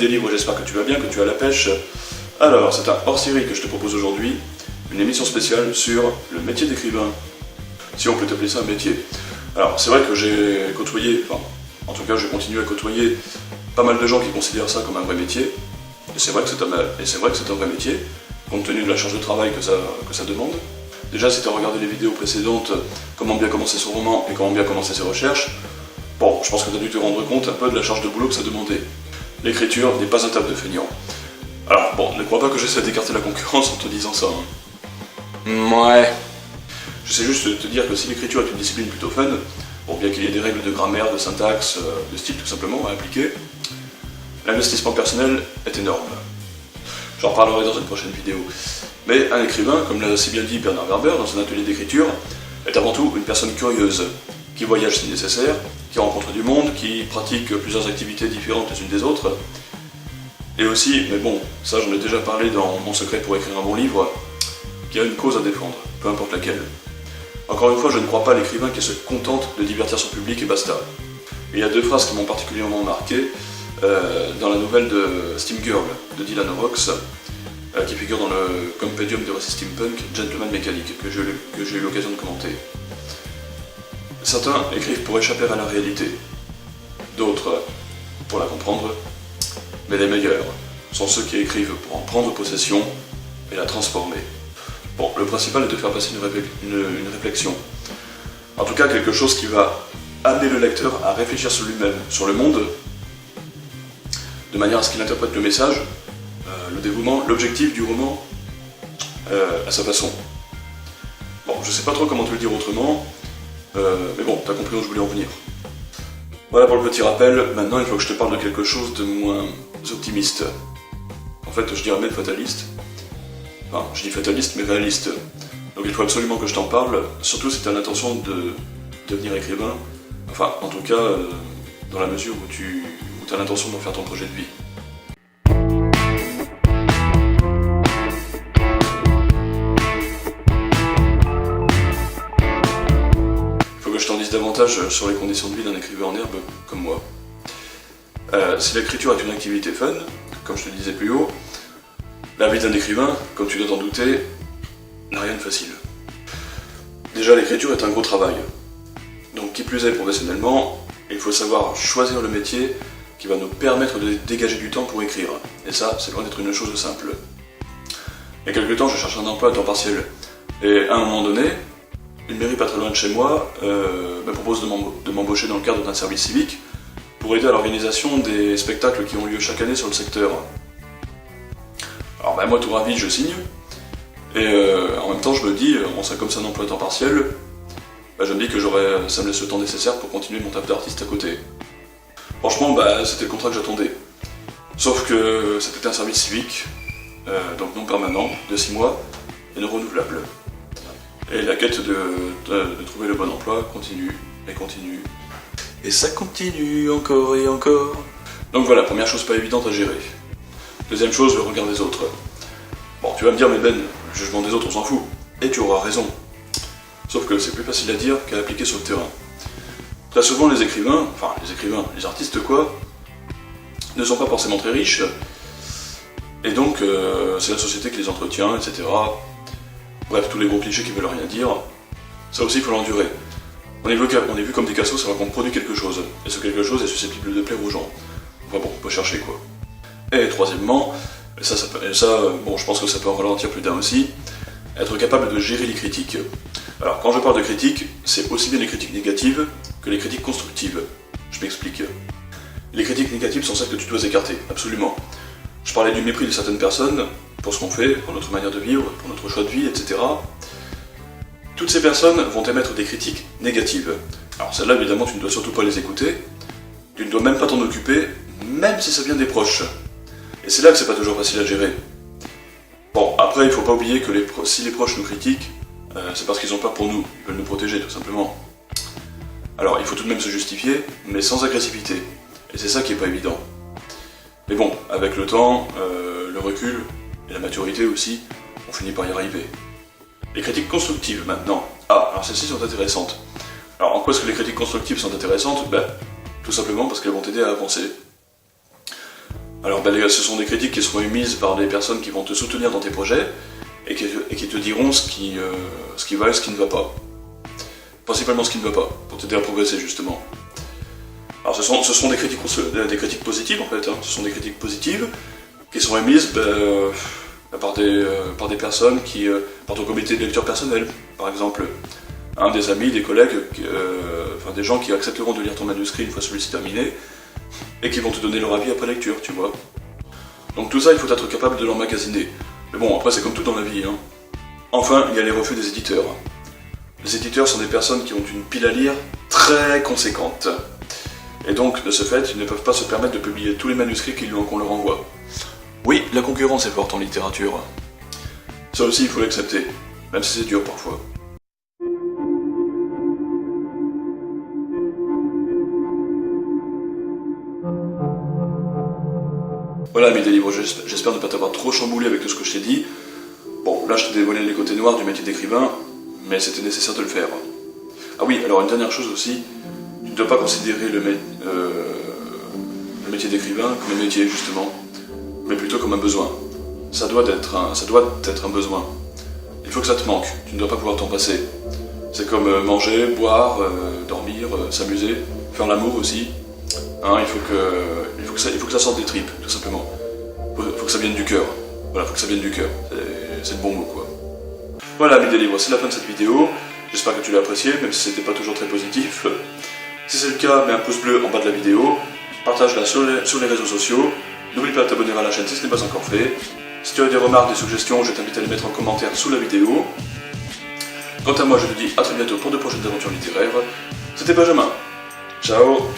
des livres, j'espère que tu vas bien, que tu as la pêche. Alors, c'est un hors-série que je te propose aujourd'hui, une émission spéciale sur le métier d'écrivain, si on peut appeler ça un métier. Alors, c'est vrai que j'ai côtoyé, enfin, en tout cas, je continue à côtoyer pas mal de gens qui considèrent ça comme un vrai métier, et c'est vrai que c'est un vrai métier, compte tenu de la charge de travail que ça demande. Déjà, si tu as regardé les vidéos précédentes, comment bien commencer son roman et comment bien commencer ses recherches, bon, je pense que tu as dû te rendre compte un peu de la charge de boulot que ça demandait. L'écriture n'est pas un table de feignant. Alors, bon, ne crois pas que j'essaie d'écarter la concurrence en te disant ça. Ouais. Je sais juste te dire que si l'écriture est une discipline plutôt fun, bon, bien qu'il y ait des règles de grammaire, de syntaxe, de style tout simplement à appliquer, l'investissement personnel est énorme. J'en reparlerai dans une prochaine vidéo. Mais un écrivain, comme l'a si bien dit Bernard Werber dans son atelier d'écriture, est avant tout une personne curieuse, qui voyage si nécessaire, qui rencontre du monde, qui pratique plusieurs activités différentes les unes des autres, et aussi, mais bon, ça j'en ai déjà parlé dans Mon secret pour écrire un bon livre, qui a une cause à défendre, peu importe laquelle. Encore une fois, je ne crois pas à l'écrivain qui se contente de divertir son public et basta. Et il y a deux phrases qui m'ont particulièrement marqué dans la nouvelle de Steam Girl de Dylan Rocks, qui figure dans le compendium de récits steampunk Gentleman Mécanique, que j'ai eu l'occasion de commenter. Certains écrivent pour échapper à la réalité, d'autres pour la comprendre, mais les meilleurs sont ceux qui écrivent pour en prendre possession et la transformer. Bon, le principal est de faire passer une réflexion. En tout cas, quelque chose qui va amener le lecteur à réfléchir sur lui-même, sur le monde, de manière à ce qu'il interprète le message, le dévouement, l'objectif du roman, à sa façon. Bon, je sais pas trop comment te le dire autrement, mais bon, t'as compris où je voulais en venir. Voilà pour le petit rappel, maintenant il faut que je te parle de quelque chose de moins optimiste. En fait, je dirais même fataliste. Enfin, je dis fataliste, mais réaliste. Donc il faut absolument que je t'en parle, surtout si tu as l'intention de devenir écrivain. Enfin, en tout cas, dans la mesure où tu as l'intention d'en faire ton projet de vie. Il faut que je t'en dise davantage sur les conditions de vie d'un écrivain en herbe comme moi. Si l'écriture est une activité fun, comme je te le disais plus haut, la vie d'un écrivain, comme tu dois t'en douter, n'a rien de facile. Déjà, l'écriture est un gros travail. Donc, qui plus est professionnellement, il faut savoir choisir le métier qui va nous permettre de dégager du temps pour écrire. Et ça, c'est loin d'être une chose simple. Il y a quelques temps, je cherchais un emploi à temps partiel. Et à un moment donné, une mairie pas très loin de chez moi me propose de m'embaucher dans le cadre d'un service civique pour aider à l'organisation des spectacles qui ont lieu chaque année sur le secteur. Alors moi tout ravi, je signe, et en même temps je me dis, bon ça comme c'est un emploi à temps partiel, je me dis que ça me laisse le temps nécessaire pour continuer mon taf d'artiste à côté. Franchement, c'était le contrat que j'attendais. Sauf que c'était un service civique, donc non permanent, de 6 mois, et non renouvelable. Et la quête de trouver le bon emploi continue, et continue. Et ça continue encore et encore. Donc voilà, première chose pas évidente à gérer. Deuxième chose, le regard des autres. Bon, tu vas me dire, mais Ben, le jugement des autres, on s'en fout. Et tu auras raison. Sauf que c'est plus facile à dire qu'à appliquer sur le terrain. Très souvent, les artistes quoi, ne sont pas forcément très riches. Et donc, c'est la société qui les entretient, etc. Bref, tous les gros clichés qui veulent rien dire. Ça aussi, il faut l'endurer. On est vu comme des cassos alors qu'on produit quelque chose. Et ce quelque chose est susceptible de plaire aux gens. Enfin bon, faut chercher quoi. Et troisièmement, bon, je pense que ça peut en ralentir plus d'un aussi, être capable de gérer les critiques. Alors, quand je parle de critiques, c'est aussi bien les critiques négatives que les critiques constructives. Je m'explique. Les critiques négatives sont celles que tu dois écarter, absolument. Je parlais du mépris de certaines personnes pour ce qu'on fait, pour notre manière de vivre, pour notre choix de vie, etc. Toutes ces personnes vont émettre des critiques négatives. Alors celles-là, évidemment, tu ne dois surtout pas les écouter, tu ne dois même pas t'en occuper, même si ça vient des proches. Et c'est là que c'est pas toujours facile à gérer. Bon, après, il faut pas oublier que si les proches nous critiquent, c'est parce qu'ils ont peur pour nous, ils veulent nous protéger, tout simplement. Alors, il faut tout de même se justifier, mais sans agressivité. Et c'est ça qui est pas évident. Mais bon, avec le temps, le recul, et la maturité aussi, on finit par y arriver. Les critiques constructives, maintenant. Ah, alors celles-ci sont intéressantes. Alors, en quoi est-ce que les critiques constructives sont intéressantes? Tout simplement parce qu'elles vont t'aider à avancer. Alors ce sont des critiques qui seront émises par des personnes qui vont te soutenir dans tes projets et qui te diront ce qui va et ce qui ne va pas. Principalement ce qui ne va pas, pour t'aider à progresser justement. Alors ce sont des critiques positives en fait, hein. Ce sont des critiques positives qui sont émises par des personnes par ton comité de lecture personnel, par exemple. Des amis, des collègues, des gens qui accepteront de lire ton manuscrit une fois celui-ci terminé, et qui vont te donner leur avis après lecture, tu vois. Donc tout ça, il faut être capable de l'emmagasiner. Mais bon, après c'est comme tout dans la vie, hein. Enfin, il y a les refus des éditeurs. Les éditeurs sont des personnes qui ont une pile à lire très conséquente. Et donc, de ce fait, ils ne peuvent pas se permettre de publier tous les manuscrits qu'on leur envoie. Oui, la concurrence est forte en littérature. Ça aussi, il faut l'accepter, même si c'est dur parfois. Voilà, amis des livres, j'espère ne pas t'avoir trop chamboulé avec tout ce que je t'ai dit. Bon, là je t'ai dévoilé les côtés noirs du métier d'écrivain, mais c'était nécessaire de le faire. Ah oui, alors une dernière chose aussi, tu ne dois pas considérer le métier d'écrivain comme un métier justement, mais plutôt comme un besoin. Ça doit être un besoin. Il faut que ça te manque, tu ne dois pas pouvoir t'en passer. C'est comme manger, boire, dormir, s'amuser, faire l'amour aussi. Hein, il faut que ça sorte des tripes, tout simplement. Il faut que ça vienne du cœur. Voilà, il faut que ça vienne du cœur. C'est le bon mot, quoi. Voilà, amis des livres, c'est la fin de cette vidéo. J'espère que tu l'as apprécié, même si c'était pas toujours très positif. Si c'est le cas, mets un pouce bleu en bas de la vidéo. Partage-la sur les réseaux sociaux. N'oublie pas de t'abonner à la chaîne si ce n'est pas encore fait. Si tu as des remarques, des suggestions, je t'invite à les mettre en commentaire sous la vidéo. Quant à moi, je te dis à très bientôt pour de prochaines aventures littéraires. C'était Benjamin. Ciao.